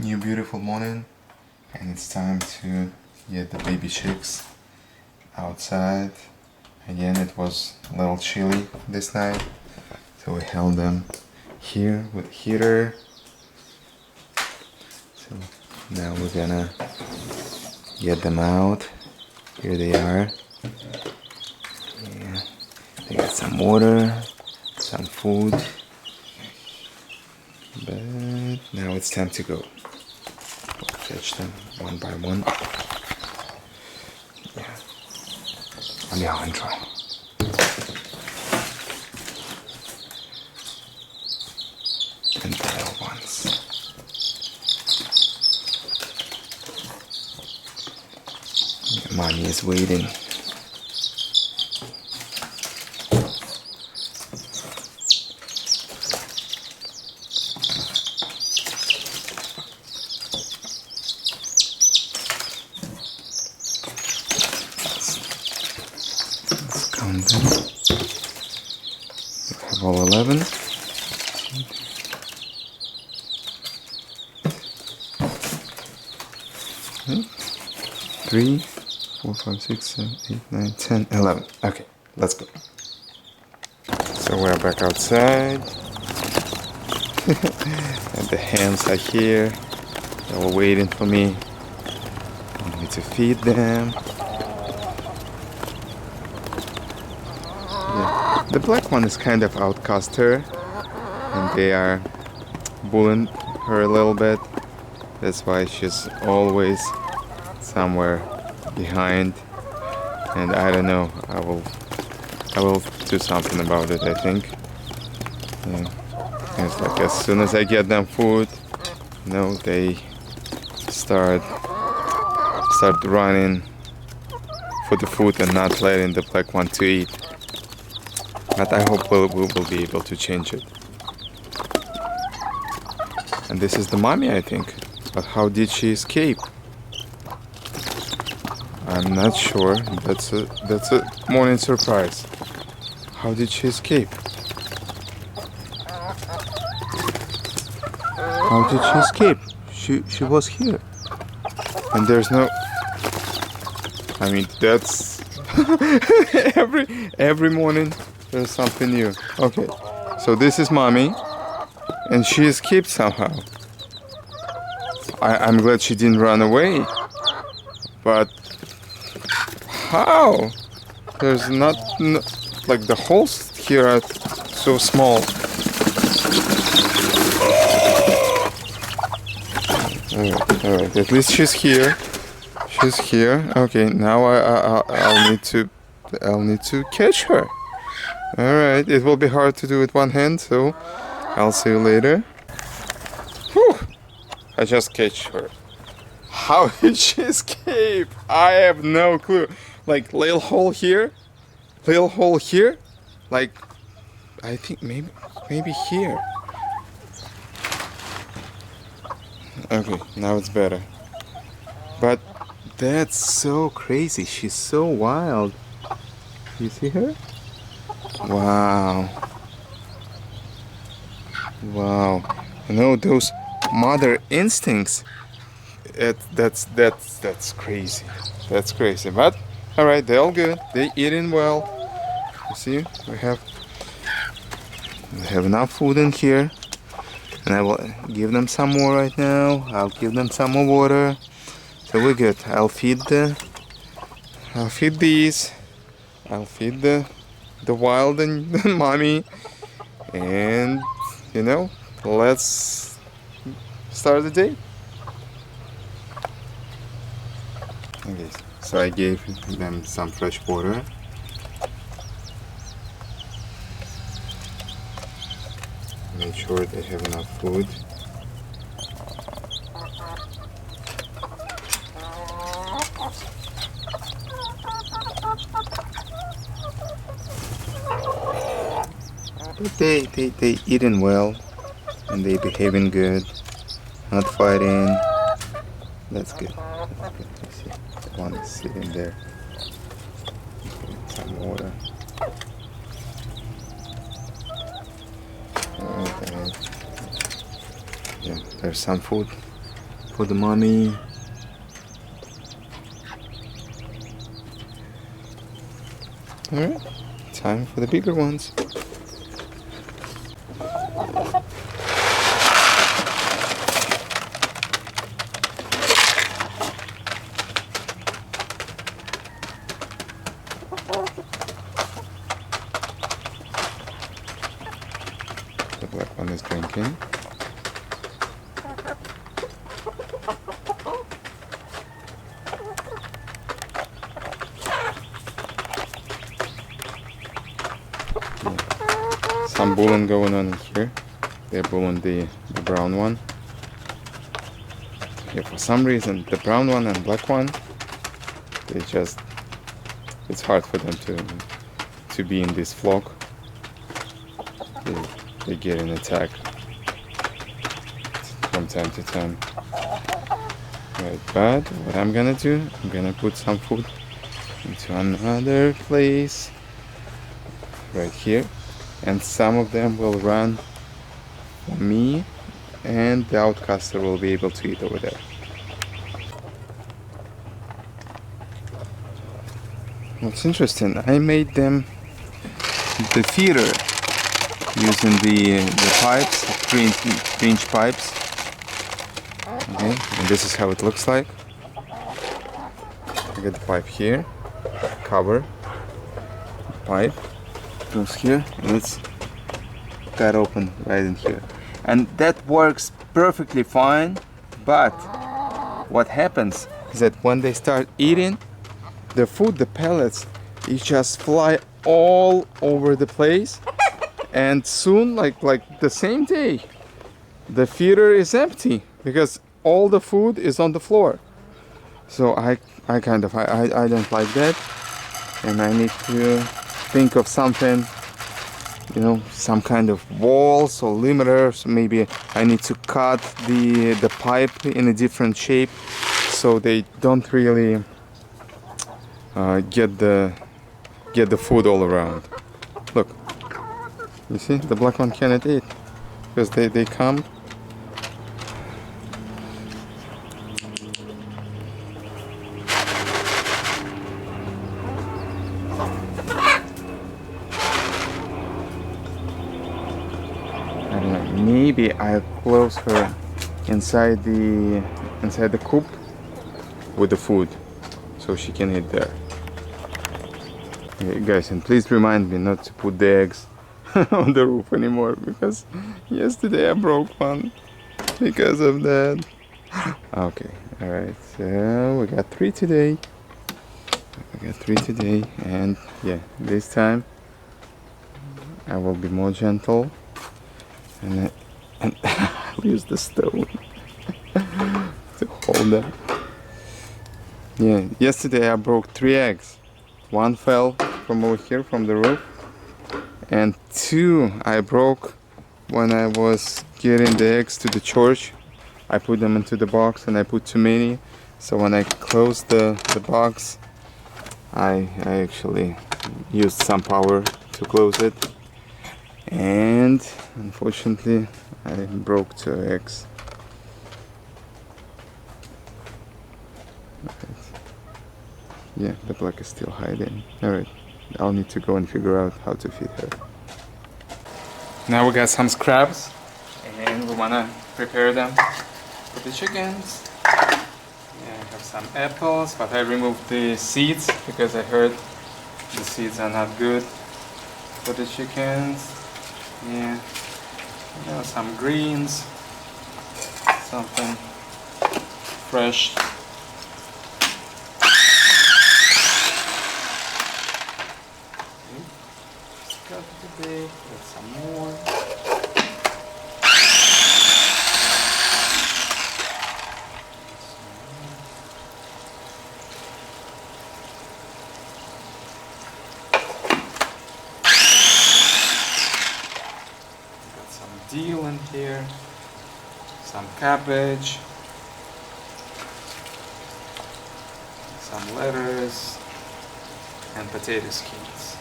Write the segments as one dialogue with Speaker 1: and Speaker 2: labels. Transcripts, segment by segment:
Speaker 1: New beautiful morning, and it's time to get the baby chicks outside. Again, it was a little chilly this night, so we held them here with the heater. So now we're gonna get them out. Here they are. Yeah. They got some water, some food, but now it's time to go. Catch them one by one. Yeah. On the hand try. And the little ones. Yeah, mommy is waiting. Count them. We have all 11. 3, 4, 5, 6, 7, 8, 9, 10, 11. Okay, let's go. So we're back outside. And the hens are here. They were waiting for me. I need to feed them. Yeah. The black one is kind of outcast her, and they are bullying her a little bit. That's why she's always somewhere behind, and I don't know. I will do something about it, I think. Yeah. It's like as soon as I get them food, you know, they start running for the food and not letting the black one to eat. But I hope we will be able to change it. And this is the mommy, I think. But how did she escape? I'm not sure. That's a morning surprise. How did she escape? How did she escape? She was here. And there's no... I mean, that's... every morning there's something new. Okay, so this is mommy. And she escaped somehow. I'm glad she didn't run away. But how? There's not like the holes here are so small. All right. At least she's here. She's here. Okay. Now I'll need to catch her. All right. It will be hard to do with one hand, so I'll see you later. Whew. I just catch her. How did she escape? I have no clue. Like little hole here, like I think maybe here. Okay, now it's better. But that's so crazy. She's so wild. You see her? Wow. You know those mother instincts. That's crazy. That's crazy. But all right, they're all good. They're eating well. You see, we have enough food in here, and I will give them some more right now. I'll give them some more water, so we're good. I'll feed these. I'll feed the wild and the mommy, and you know, let's start the day. Okay, so I gave them some fresh water. Make sure they have enough food. But they eating well, and they behaving good, not fighting. That's good. You see, one is sitting there. Some water. Okay. Yeah, there's some food for the mommy. Alright, time for the bigger ones. The black one is drinking. Some bulling going on here. They're bulling the brown one. Yeah, for some reason the brown one and black one, it's hard for them to be in this flock. They get an attack from time to time. Right, but what I'm gonna do, I'm gonna put some food into another place right here, and some of them will run for me, and the outcaster will be able to eat over there. What's interesting, I made them the feeder using the pipes, 3-inch pipes. Okay, and this is how it looks like. I get the pipe here, cover, pipe goes here, and it's cut open right in here. And that works perfectly fine, but what happens is that when they start eating the food, the pellets, it just fly all over the place, and soon, like the same day, the feeder is empty because all the food is on the floor. So I don't like that, and I need to think of something, some kind of walls or limiters. Maybe I need to cut the pipe in a different shape so they don't really get the food all around. Look, you see, the black one cannot eat because they come. I don't know, maybe I'll close her inside the coop with the food so she can eat there. Okay, guys, and please remind me not to put the eggs on the roof anymore, because yesterday I broke one because of that. Okay, alright, so we got 3 today. And yeah, this time I will be more gentle, and I'll use the stone to hold them. Yeah, yesterday I broke 3 eggs. 1 fell from over here from the roof, and 2 I broke when I was getting the eggs to the church. I put them into the box and I put too many, so when I closed the box, I actually used some power to close it, and unfortunately I broke 2 eggs. Yeah, the black is still hiding. Alright, I'll need to go and figure out how to feed her. Now we got some scraps, and we wanna prepare them for the chickens. Yeah, I have some apples, but I removed the seeds because I heard the seeds are not good for the chickens. Yeah, some greens, something fresh. Today, get some more. Got some dill in here, some cabbage, some lettuce, and potato skins.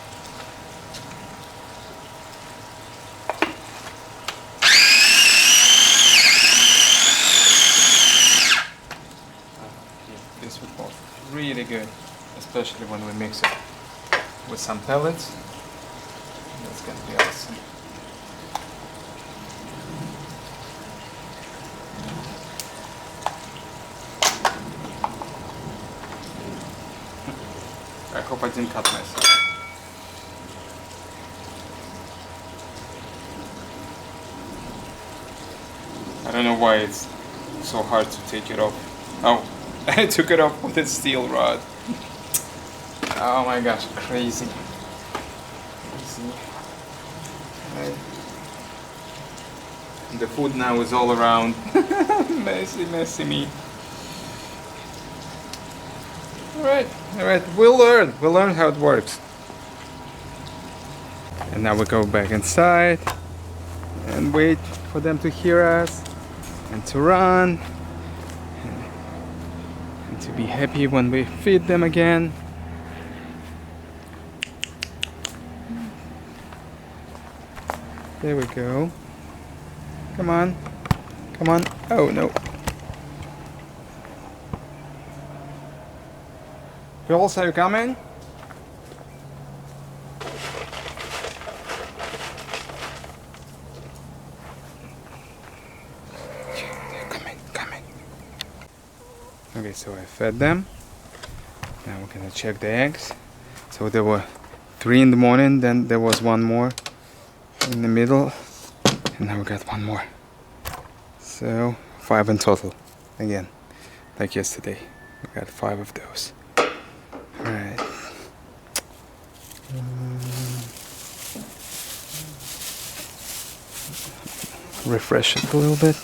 Speaker 1: really good, especially when we mix it with some pellets. That's gonna be awesome. I hope I didn't cut myself. I don't know why it's so hard to take it off. Oh, I took it off with a steel rod. Oh my gosh, crazy. Crazy. Right. The food now is all around. Messy, messy me. Alright, we'll learn how it works. And now we go back inside and wait for them to hear us and to run and to be happy when we feed them again. There we go. Come on. Come on. Oh no. Girls, are you coming? Coming. Okay, so I fed them. Now we're gonna check the eggs. So there were 3 in the morning, then there was 1 more in the middle, and now we got 1 more. So 5 in total. Again, like yesterday, we got 5 of those. Alright. Refresh it a little bit.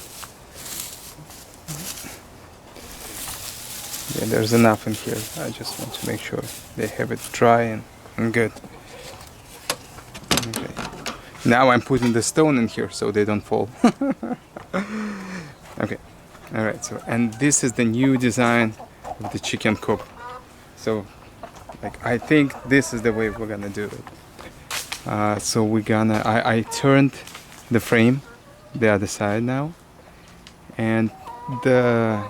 Speaker 1: Yeah, there's enough in here. I just want to make sure they have it dry and good. Okay. Now I'm putting the stone in here so they don't fall. Okay. Alright, so and this is the new design of the chicken coop. So like I think this is the way we're gonna do it. So we're gonna I turned the frame the other side now, and the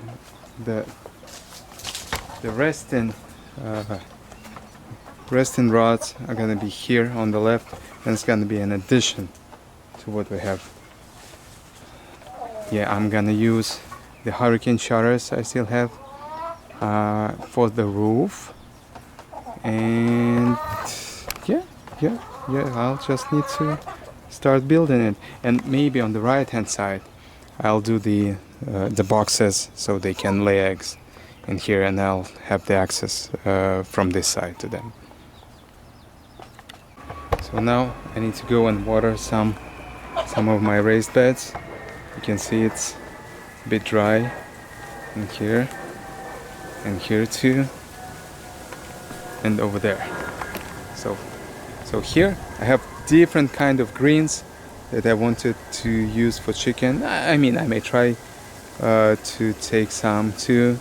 Speaker 1: resting rods are gonna be here on the left, and it's gonna be an addition to what we have. Yeah, I'm gonna use the hurricane shutters I still have for the roof, and yeah, I'll just need to start building it. And maybe on the right hand side I'll do the boxes so they can lay eggs in here, and I'll have the access from this side to them. So now I need to go and water some of my raised beds. You can see it's a bit dry in here, and here too, and over there. So here I have different kind of greens that I wanted to use for chicken. I mean, I may try to take some too,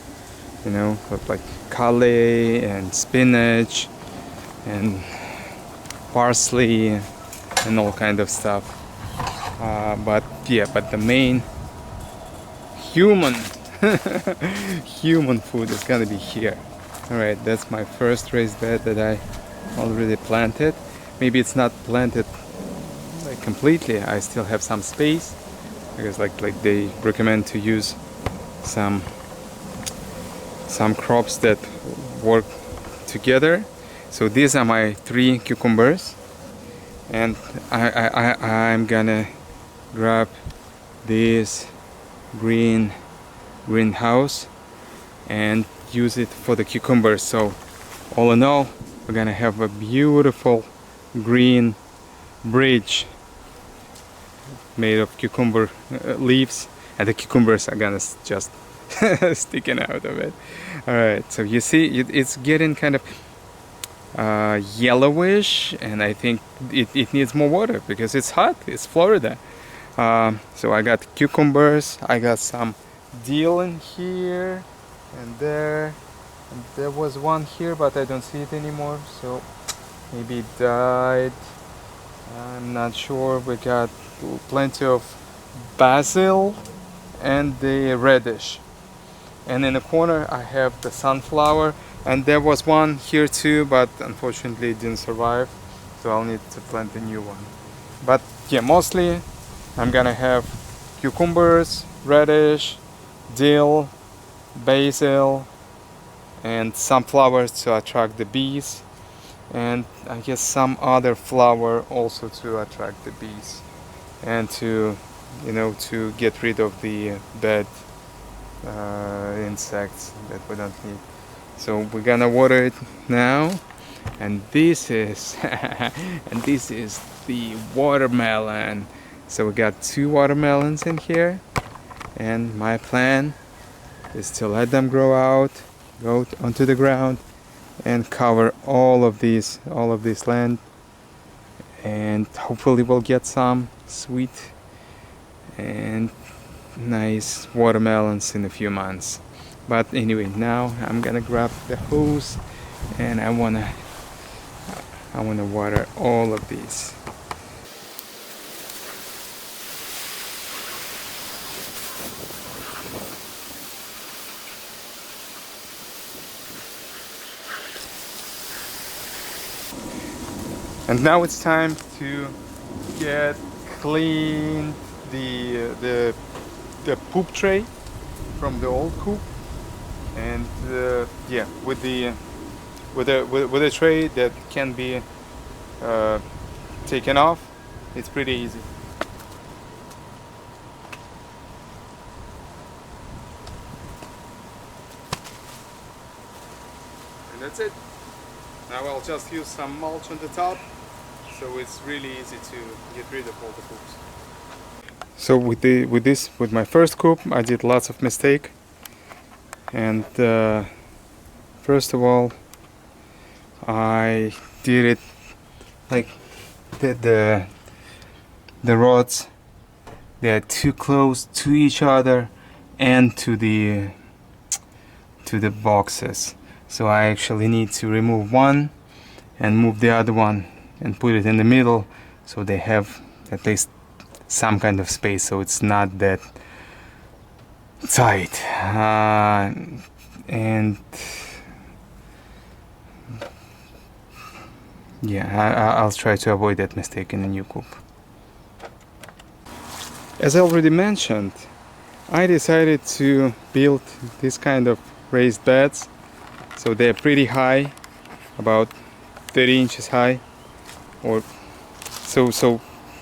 Speaker 1: you know, like kale and spinach and parsley and all kind of stuff. But the main human food is gonna be here. All right, that's my first raised bed that I already planted. Maybe it's not planted like completely. I still have some space because like they recommend to use some crops that work together. So these are my 3 cucumbers, and I'm gonna grab this greenhouse and use it for the cucumbers. So all in all, we're gonna have a beautiful green bridge made of cucumber leaves, and the cucumbers are gonna just sticking out of it. All right, so you see it's getting kind of yellowish, and I think it needs more water because it's hot. It's Florida. So I got cucumbers, I got some dill in here and there, and there was one here but I don't see it anymore, so maybe it died, I'm not sure. We got plenty of basil and the radish, and in the corner I have the sunflower. And there was one here too, but unfortunately it didn't survive, so I'll need to plant a new one. But yeah, mostly I'm gonna have cucumbers, radish, dill, basil, and some flowers to attract the bees, and I guess some other flower also to attract the bees, and to, you know, to get rid of the bad insects that we don't need. So we're gonna water it now, and this is and this is the watermelon. So we got 2 watermelons in here, and my plan is to let them grow out, go onto the ground, and cover all of this land, and hopefully we'll get some sweet and nice watermelons in a few months. But anyway, now I'm gonna grab the hose, and I wanna water all of these. And now it's time to get clean the poop tray from the old Coop, and yeah, with a tray that can be taken off, it's pretty easy. And that's it. Now I'll just use some mulch on the top, so it's really easy to get rid of all the poops. So with my first Coop, I did lots of mistake. And first of all, I did it like the rods, they are too close to each other and to the boxes. So I actually need to remove one and move the other one and put it in the middle, so they have at least some kind of space, so it's not that tight. And yeah, I'll try to avoid that mistake in the new Coop. As I already mentioned, I decided to build this kind of raised beds. So they're pretty high, about 30 inches high, or so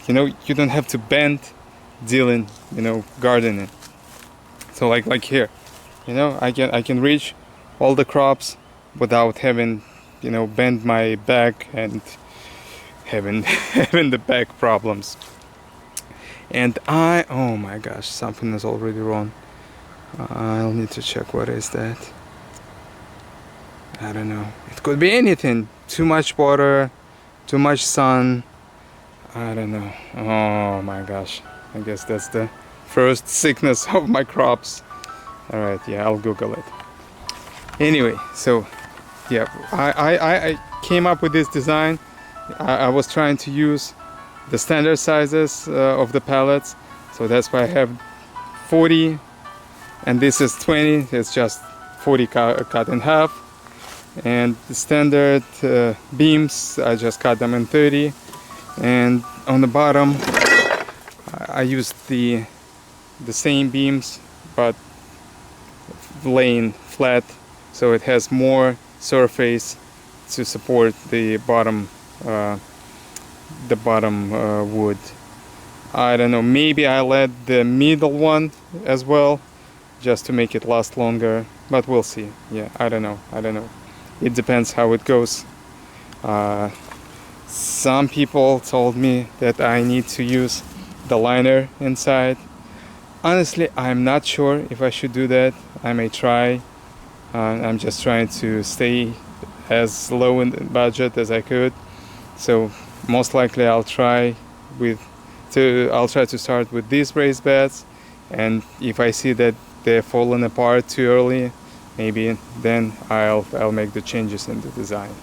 Speaker 1: you know, you don't have to bend dealing, you know, gardening. So like here, you know, I can reach all the crops without having, you know, bend my back and having the back problems. And oh my gosh, something is already wrong. I'll need to check what is that. I don't know. It could be anything. Too much water, too much sun. I don't know. Oh my gosh. I guess that's the first sickness of my crops. Alright, yeah, I'll Google it. Anyway, so yeah, I came up with this design. I was trying to use the standard sizes of the pallets. So that's why I have 40, and this is 20. It's just 40 cut in half. And the standard beams, I just cut them in 30, and on the bottom I used the same beams but laying flat, so it has more surface to support the bottom wood. I don't know, maybe I let the middle one as well just to make it last longer, but we'll see. Yeah, I don't know. It depends how it goes. Some people told me that I need to use the liner inside. Honestly, I'm not sure if I should do that. I may try. I'm just trying to stay as low in the budget as I could. So most likely I'll try to start with these raised beds, and if I see that they're falling apart too early, maybe then I'll make the changes in the design.